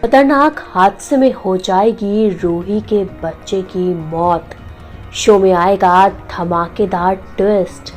खतरनाक हादसे में हो जाएगी रूही के बच्चे की मौत। शो में आएगा धमाकेदार ट्विस्ट।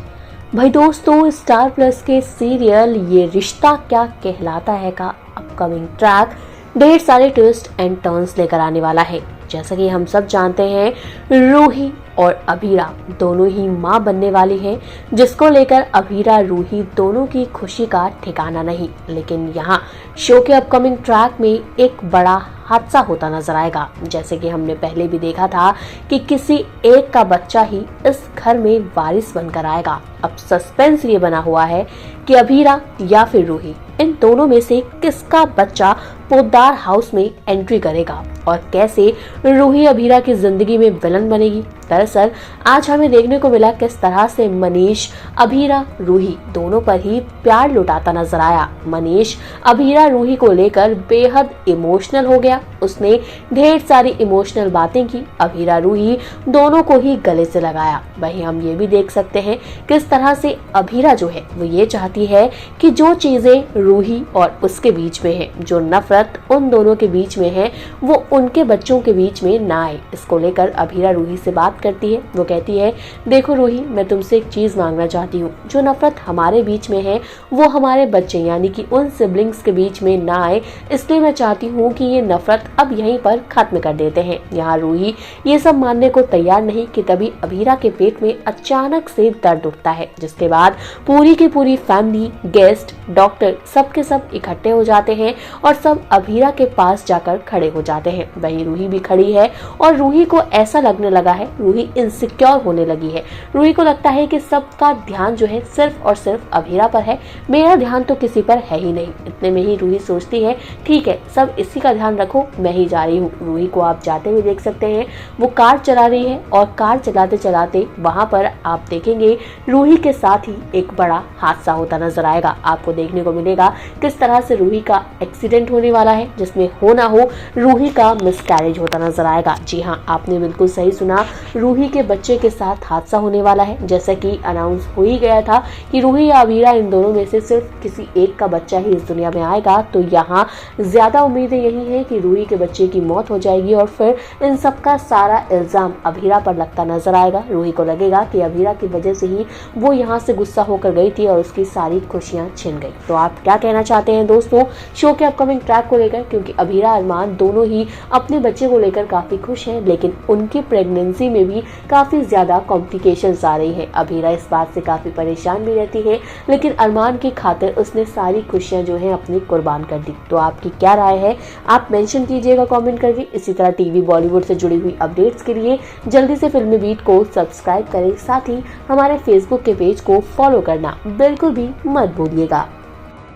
भाई दोस्तों, स्टार प्लस के सीरियल ये रिश्ता क्या कहलाता है का अपकमिंग ट्रैक ढेर सारे ट्विस्ट एंड टर्न्स लेकर आने वाला है। जैसा कि हम सब जानते हैं, रूही और अभीरा दोनों ही मां बनने वाली हैं, जिसको लेकर अभीरा रूही दोनों की खुशी का ठिकाना नहीं। लेकिन यहाँ शो के अपकमिंग ट्रैक में एक बड़ा हादसा होता नजर आएगा। जैसे कि हमने पहले भी देखा था कि किसी एक का बच्चा ही इस घर में वारिस बनकर आएगा। अब सस्पेंस ये बना हुआ है कि अभीरा या फिर रूही, इन दोनों में से किसका बच्चा पोद्दार हाउस में एंट्री करेगा और कैसे रूही अभीरा की जिंदगी में विलन बनेगी। दरअसल आज हमें देखने को मिला किस तरह से मनीष अभीरा रूही दोनों पर ही प्यार लुटाता नजर आया। मनीष अभीरा रूही को लेकर बेहद इमोशनल हो गया। उसने ढेर सारी इमोशनल बातें की। अभीरा रूही दोनों को ही गले से लगाया। वहीं हम ये भी देख सकते हैं किस तरह से अभीरा जो है वो ये चाहती है कि जो चीजें रूही और उसके बीच में है, जो नफरत उन दोनों के बीच में है, वो उनके बच्चों के बीच में ना आए। इसको लेकर अभीरा रूही से बात करती है। वो कहती है, देखो रूही, मैं तुमसे एक चीज मांगना चाहती हूँ। जो नफरत हमारे बीच में है वो हमारे बच्चे यानी कि उन सिबलिंग्स के बीच में ना आए, इसलिए मैं चाहती हूँ कि ये नफरत अब यहीं पर खत्म कर देते हैं। यहाँ रूही ये सब मानने को तैयार नहीं कि तभी अभीरा के पेट में अचानक से दर्द उठता है, जिसके बाद पूरी की पूरी फैमिली, गेस्ट, डॉक्टर सबके सब इकट्ठे हो जाते हैं और सब अभीरा के पास जाकर खड़े हो जाते हैं। वहीं रूही भी खड़ी है और रूही को ऐसा लगने लगा है, रूही इनसिक्योर होने लगी है। रूही को लगता है कि सबका ध्यान जो है सिर्फ और सिर्फ अभीरा पर है, मेरा ध्यान तो किसी पर है ही नहीं। इतने में ही रूही सोचती है, ठीक है, सब इसी का ध्यान रखो, मैं ही जा रही हूँ। रूही को आप जाते हुए देख सकते हैं, वो कार चला रही है और कार चलाते चलाते वहां पर आप देखेंगे रूही के साथ ही एक बड़ा हादसा होता नजर आएगा। आपको देखने को मिलेगा किस तरह से रूही का एक्सीडेंट होने वाला है, जिसमें हो ना हो रूही का मिसकैरेज होता नजर आएगा। जी हाँ, आपने बिल्कुल सही सुना, रूही के बच्चे के साथ हादसा होने वाला है। जैसा कि अनाउंस हो ही गया था कि रूही या अभीरा इन दोनों में से सिर्फ किसी एक का बच्चा ही इस दुनिया में आएगा, तो यहाँ ज्यादा उम्मीदें यही है कि रूही के बच्चे की मौत हो जाएगी और फिर इन सबका सारा इल्जाम अभीरा पर लगता नजर आएगा। रूही को लगेगा कि अभीरा की वजह से ही वो यहाँ से गुस्सा होकर गई थी और उसकी सारी खुशियां छिन गई। तो आप क्या कहना चाहते हैं दोस्तों शो के अपकमिंग ट्रैक को लेकर? क्योंकि अभीरा अरमान दोनों ही अपने बच्चे को लेकर काफी खुश हैं, लेकिन उनकी प्रेगनेंसी में भी काफी ज्यादा कॉम्प्लिकेशंस आ रही है। अभीरा इस बात से काफी परेशान भी रहती है, लेकिन अरमान की खातिर उसने सारी खुशियां जो है अपनी कुर्बान कर दी। तो आपकी क्या राय है, आप मेंशन कीजिएगा कमेंट करके। इसी तरह टीवी बॉलीवुड से जुड़ी हुई अपडेट्स के लिए जल्दी से फिल्मी बीट को सब्सक्राइब करें, साथ ही हमारे फेसबुक के पेज को फॉलो करना बिल्कुल भी मत भूलिएगा।